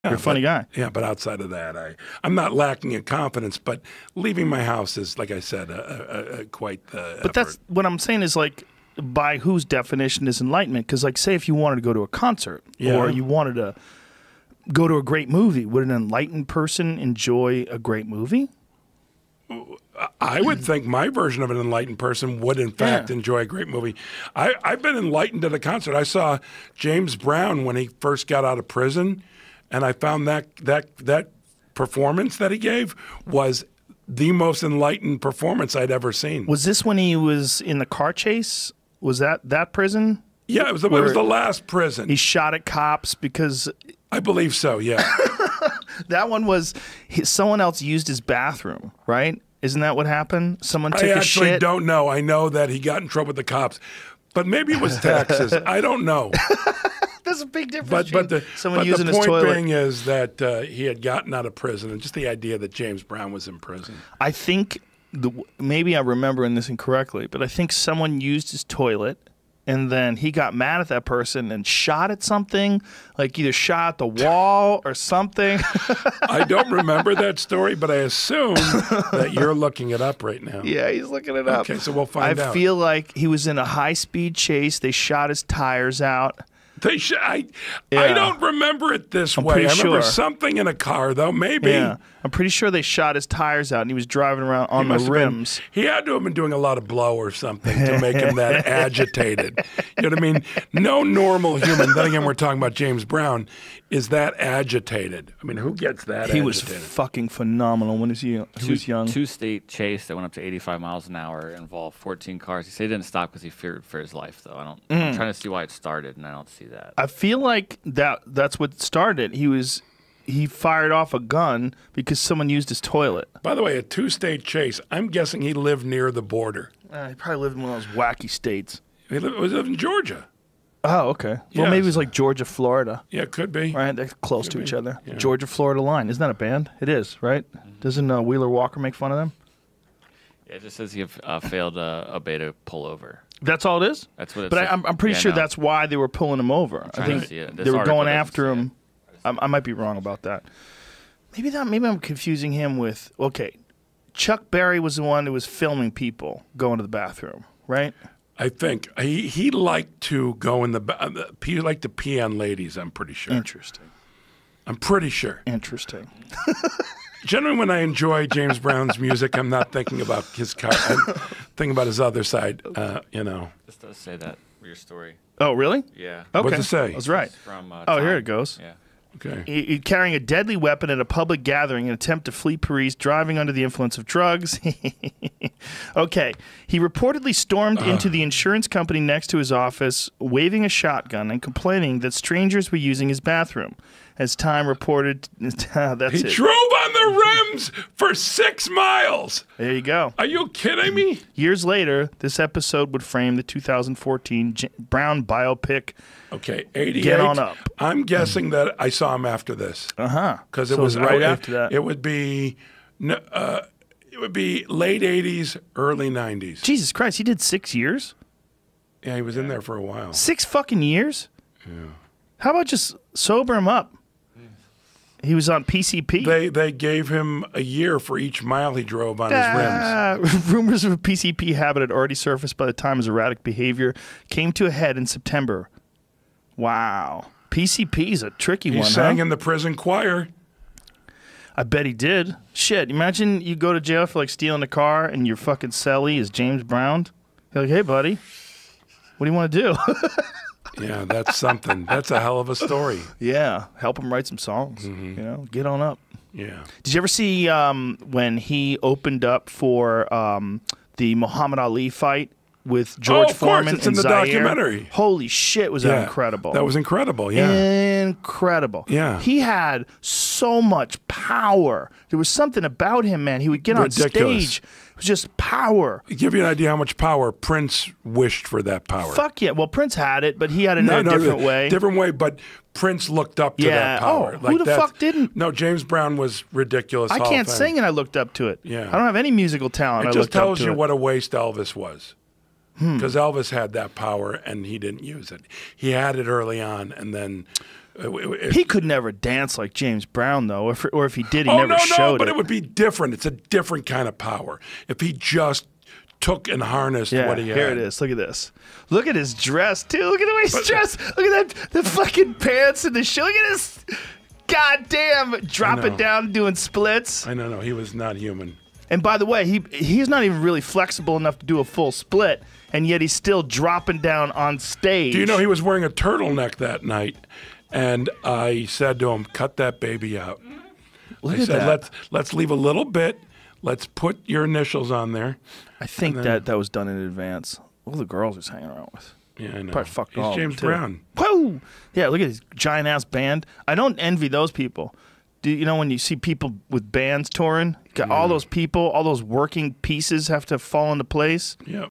You're a funny guy. Yeah, but outside of that, I'm not lacking in confidence. But leaving my house is, like I said, quite the. But that's what I'm saying is like, by whose definition is enlightenment? Because like, say if you wanted to go to a concert or you wanted to go to a great movie, would an enlightened person enjoy a great movie? I would think my version of an enlightened person would, in fact, enjoy a great movie. I've been enlightened at a concert. I saw James Brown when he first got out of prison, and I found that performance that he gave was the most enlightened performance I'd ever seen. Was this when he was in the car chase? Was that prison? Yeah, it was the last prison. He shot at cops because... I believe so, yeah. That one was someone else used his bathroom, right? Isn't that what happened? Someone took a shit? I actually don't know. I know that he got in trouble with the cops. But maybe it was Texas. I don't know. There's a big difference someone using his toilet. But the point being is that he had gotten out of prison, and just the idea that James Brown was in prison. I think, maybe I'm remembering this incorrectly, but I think someone used his toilet, and then he got mad at that person and shot at something, like either shot at the wall or something. I don't remember that story, but I assume that you're looking it up right now. Yeah, he's looking it up. Okay, so we'll find out. I feel like he was in a high-speed chase. They shot his tires out. I don't remember it this way. I remember something in a car, though, maybe. Yeah. I'm pretty sure they shot his tires out, and he was driving around on the rims. He had to have been doing a lot of blow or something to make him that agitated. You know what I mean? No normal human, then again, we're talking about James Brown, is that agitated. I mean, who gets that agitated? He was fucking phenomenal when he was young. Two-state chase that went up to 85 miles an hour, involved 14 cars. He said he didn't stop because he feared for his life, though. I'm trying to see why it started, and I don't see that. I feel like that's what started. He fired off a gun because someone used his toilet. By the way, a two-state chase. I'm guessing he lived near the border. He probably lived in one of those wacky states. He lived in Georgia. Oh, okay. Well, maybe it was like Georgia, Florida. Yeah, it could be. Right, they're close to each other. Yeah. Georgia, Florida line. Isn't that a band? It is, right? Doesn't Wheeler Walker make fun of them? Yeah, it just says he failed a beta pullover. That's all it is? That's what it says. But I'm pretty sure that's why they were pulling him over. I think they were going after him. I might be wrong about that. Maybe I'm confusing him with, okay, Chuck Berry was the one who was filming people going to the bathroom, right? I think. He liked to go in he liked to pee on ladies, I'm pretty sure. Interesting. I'm pretty sure. Interesting. Generally, when I enjoy James Brown's music, I'm not thinking about his car. I'm thinking about his other side, This does say that for your story. Oh, really? Yeah. Okay. What's it say? That's right. From, here it goes. Yeah. Okay. He carrying a deadly weapon at a public gathering in an attempt to flee Paris, driving under the influence of drugs. Okay. He reportedly stormed into the insurance company next to his office, waving a shotgun and complaining that strangers were using his bathroom. As Time reported, He drove on the rims for 6 miles. There you go. Are you kidding me? Years later, this episode would frame the 2014 Brown biopic. Okay, 88. Get on up. I'm guessing that I saw him after this. Because it was right after that. It would be late 80s, early 90s. Jesus Christ, he did 6 years? Yeah, he was in there for a while. 6 fucking years? Yeah. How about just sober him up? He was on PCP. They gave him a year for each mile he drove on his rims. Rumors of a PCP habit had already surfaced by the time his erratic behavior came to a head in September. Wow. PCP is a tricky one, He sang in the prison choir. I bet he did. Shit, imagine you go to jail for like stealing a car and your fucking cellie is James Brown. You're like, hey, buddy, what do you want to do? Yeah, that's something. That's a hell of a story. Yeah, help him write some songs. Get on up. Yeah. Did you ever see when he opened up for the Muhammad Ali fight with George Foreman it's in the Zaire? documentary. Holy shit, was that incredible. That was incredible, yeah. Incredible. Yeah. He had so much power. There was something about him, man. He would get on stage. It was just power. To give you an idea how much power Prince wished for that power. Fuck yeah. Well, Prince had it, but he had it in a different way. Different way, but Prince looked up to that power. Oh, who the fuck didn't? No, James Brown was ridiculous. I can't sing and I looked up to it. Yeah. I don't have any musical talent. It just tells you what a waste Elvis was. Because Elvis had that power and he didn't use it. He had it early on, and then He could never dance like James Brown, though, or if he did, he oh, never no, showed but it. it would be different. It's a different kind of power. If he just took and harnessed what he had. Here it is. Look at this. Look at his dress, too. Look at the way he's dressed. Look at that, the fucking pants and the shoe. Look at this. Goddamn, dropping down, doing splits. I know, no, he was not human. And by the way, he's not even really flexible enough to do a full split, and yet he's still dropping down on stage. Do you know he was wearing a turtleneck that night? And I said to him, cut that baby out. Look I at said, that. let's leave a little bit. Let's put your initials on there. I think that was done in advance. All the girls he's hanging around with. Yeah, I know. Probably fucked He's all of them, James too. Brown. Whoa! Yeah, look at his giant ass band. I don't envy those people. Do you know when you see people with bands touring? Got all those people, all those working pieces have to fall into place. Yep.